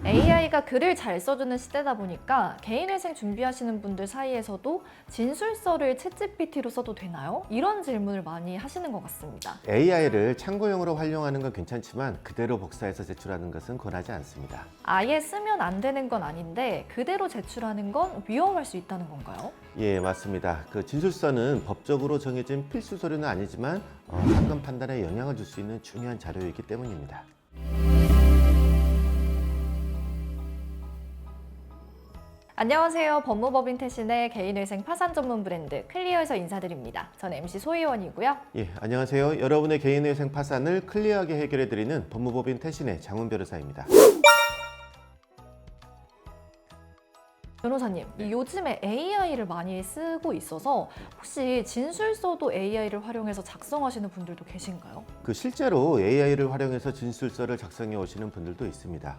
AI가 글을 잘 써주는 시대다 보니까 개인회생 준비하시는 분들 사이에서도 진술서를 챗GPT로 써도 되나요? 이런 질문을 많이 하시는 것 같습니다. AI를 참고용으로 활용하는 건 괜찮지만 그대로 복사해서 제출하는 것은 권하지 않습니다. 아예 쓰면 안 되는 건 아닌데 그대로 제출하는 건 위험할 수 있다는 건가요? 예, 맞습니다. 그 진술서는 법적으로 정해진 필수 서류는 아니지만 사건 판단에 영향을 줄 수 있는 중요한 자료이기 때문입니다. 안녕하세요. 법무법인 태신의 개인회생 파산 전문 브랜드 클리어에서 인사드립니다. 저는 MC 소희원이고요. 예, 안녕하세요. 여러분의 개인회생 파산을 클리어하게 해결해드리는 법무법인 태신의 장훈 변호사입니다. 변호사님, 요즘에 AI를 많이 쓰고 있어서 혹시 진술서도 AI를 활용해서 작성하시는 분들도 계신가요? 실제로 AI를 활용해서 진술서를 작성해 오시는 분들도 있습니다.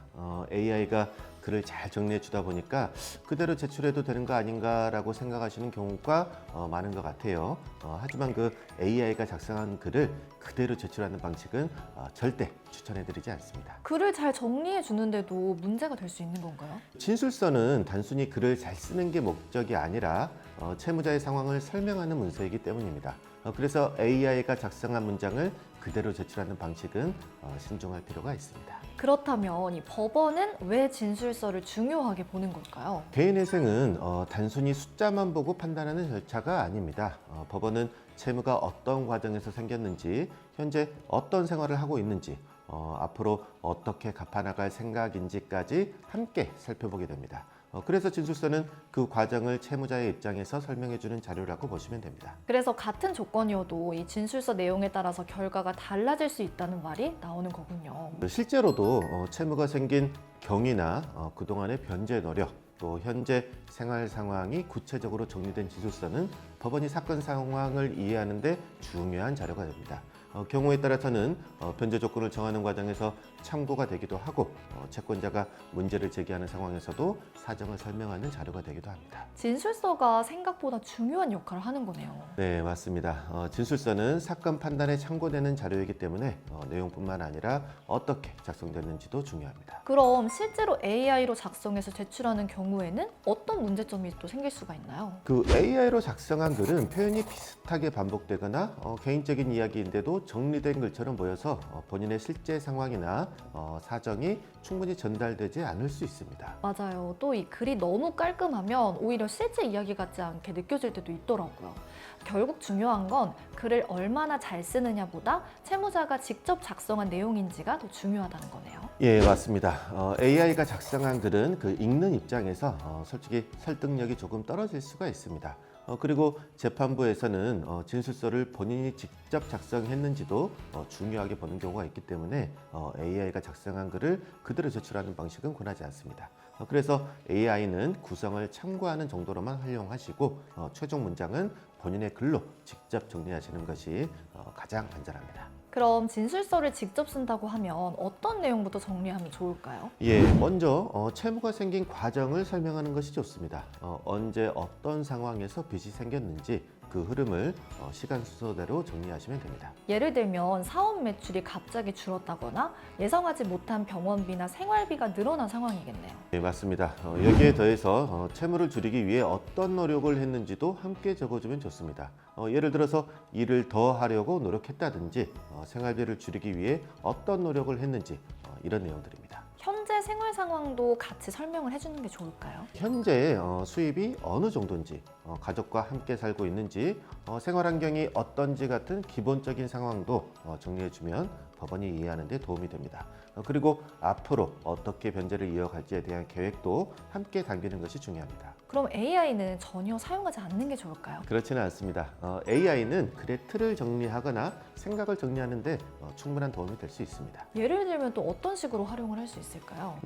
AI가 글을 잘 정리해 주다 보니까 그대로 제출해도 되는 거 아닌가라고 생각하시는 경우가 많은 것 같아요. 하지만 그 AI가 작성한 글을 그대로 제출하는 방식은 절대 추천해드리지 않습니다. 글을 잘 정리해 주는데도 문제가 될 수 있는 건가요? 진술서는 단순히 글을 잘 쓰는 게 목적이 아니라 채무자의 상황을 설명하는 문서이기 때문입니다. 그래서 AI가 작성한 문장을 그대로 제출하는 방식은 신중할 필요가 있습니다. 그렇다면 이 법원은 왜 진술서를 중요하게 보는 걸까요? 개인회생은 단순히 숫자만 보고 판단하는 절차가 아닙니다. 법원은 채무가 어떤 과정에서 생겼는지, 현재 어떤 생활을 하고 있는지, 앞으로 어떻게 갚아나갈 생각인지까지 함께 살펴보게 됩니다. 그래서 진술서는 그 과정을 채무자의 입장에서 설명해주는 자료라고 보시면 됩니다. 그래서 같은 조건이어도 이 진술서 내용에 따라서 결과가 달라질 수 있다는 말이 나오는 거군요. 실제로도 채무가 생긴 경위나 그동안의 변제 노력, 또 현재 생활 상황이 구체적으로 정리된 진술서는 법원이 사건 상황을 이해하는 데 중요한 자료가 됩니다. 경우에 따라서는 변제 조건을 정하는 과정에서 참고가 되기도 하고 채권자가 문제를 제기하는 상황에서도 사정을 설명하는 자료가 되기도 합니다. 진술서가 생각보다 중요한 역할을 하는 거네요. 네, 맞습니다. 진술서는 사건 판단에 참고되는 자료이기 때문에 내용뿐만 아니라 어떻게 작성됐는지도 중요합니다. 그럼 실제로 AI로 작성해서 제출하는 경우에는 어떤 문제점이 또 생길 수가 있나요? AI로 작성한 글은 표현이 비슷하게 반복되거나 개인적인 이야기인데도 정리된 글처럼 보여서 본인의 실제 상황이나 사정이 충분히 전달되지 않을 수 있습니다. 맞아요. 또 이 글이 너무 깔끔하면 오히려 실제 이야기 같지 않게 느껴질 때도 있더라고요. 결국 중요한 건 글을 얼마나 잘 쓰느냐보다 채무자가 직접 작성한 내용인지가 더 중요하다는 거네요. 예, 맞습니다. AI가 작성한 글은 그 읽는 입장에서 솔직히 설득력이 조금 떨어질 수가 있습니다. 그리고 재판부에서는 진술서를 본인이 직접 작성했는지도 중요하게 보는 경우가 있기 때문에 AI가 작성한 글을 그대로 제출하는 방식은 권하지 않습니다. 그래서 AI는 구성을 참고하는 정도로만 활용하시고 최종 문장은 본인의 글로 직접 정리하시는 것이 가장 안전합니다. 그럼 진술서를 직접 쓴다고 하면 어떤 내용부터 정리하면 좋을까요? 예, 먼저 채무가 생긴 과정을 설명하는 것이 좋습니다. 언제 어떤 상황에서 빚이 생겼는지 그 흐름을 시간 순서대로 정리하시면 됩니다. 예를 들면 사업 매출이 갑자기 줄었다거나 예상하지 못한 병원비나 생활비가 늘어난 상황이겠네요. 네, 맞습니다. 여기에 더해서 채무를 줄이기 위해 어떤 노력을 했는지도 함께 적어주면 좋습니다. 예를 들어서 일을 더 하려고 노력했다든지 생활비를 줄이기 위해 어떤 노력을 했는지 이런 내용들입니다. 현재 생활 상황도 같이 설명을 해주는 게 좋을까요? 현재 수입이 어느 정도인지, 가족과 함께 살고 있는지, 생활 환경이 어떤지 같은 기본적인 상황도 정리해주면 법원이 이해하는 데 도움이 됩니다. 그리고 앞으로 어떻게 변제를 이어갈지에 대한 계획도 함께 담기는 것이 중요합니다. 그럼 AI는 전혀 사용하지 않는 게 좋을까요? 그렇지는 않습니다. AI는 글의 틀을 정리하거나 생각을 정리하는 데 충분한 도움이 될 수 있습니다. 예를 들면 또 어떤 식으로 활용을 할 수 있을까요?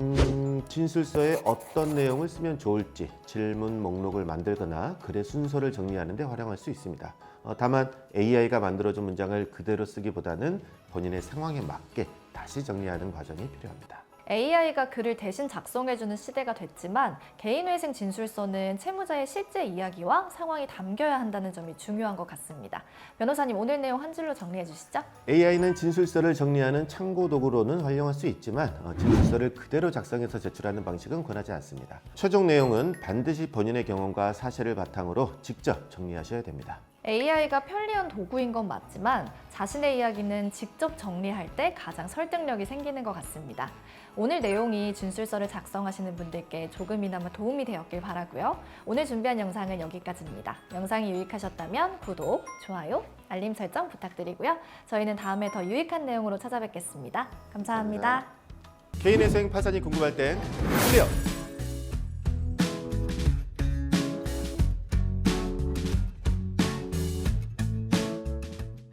진술서에 어떤 내용을 쓰면 좋을지 질문 목록을 만들거나 글의 순서를 정리하는 데 활용할 수 있습니다. 다만 AI가 만들어준 문장을 그대로 쓰기보다는 본인의 상황에 맞게 다시 정리하는 과정이 필요합니다. AI가 글을 대신 작성해주는 시대가 됐지만 개인회생 진술서는 채무자의 실제 이야기와 상황이 담겨야 한다는 점이 중요한 것 같습니다. 변호사님, 오늘 내용 한 줄로 정리해 주시죠. AI는 진술서를 정리하는 참고 도구로는 활용할 수 있지만 진술서를 그대로 작성해서 제출하는 방식은 권하지 않습니다. 최종 내용은 반드시 본인의 경험과 사실을 바탕으로 직접 정리하셔야 됩니다. AI가 편리한 도구인 건 맞지만 자신의 이야기는 직접 정리할 때 가장 설득력이 생기는 것 같습니다. 오늘 내용이 진술서를 작성하시는 분들께 조금이나마 도움이 되었길 바라고요. 오늘 준비한 영상은 여기까지입니다. 영상이 유익하셨다면 구독, 좋아요, 알림 설정 부탁드리고요. 저희는 다음에 더 유익한 내용으로 찾아뵙겠습니다. 감사합니다. 개인회생 파산이 궁금할 땐 클리어!